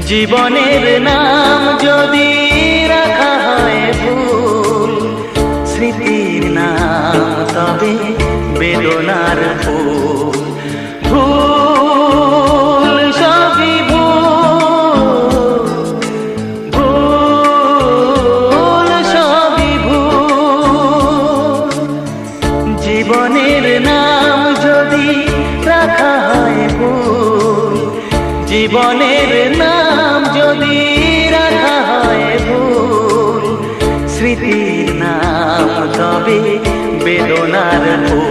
জীবনের নাম যদি রাখা হয় ভুল, স্মৃতির নাম তবে বেদনার ফুল। ভুল সবই ভুল, ভুল সবই ভুল। জীবনের নাম যদি রাখা হয় ভুল, জীবনের নাম যদি রাখা হয় ভুল, স্মৃতির নাম তবে বেদনার ফুল।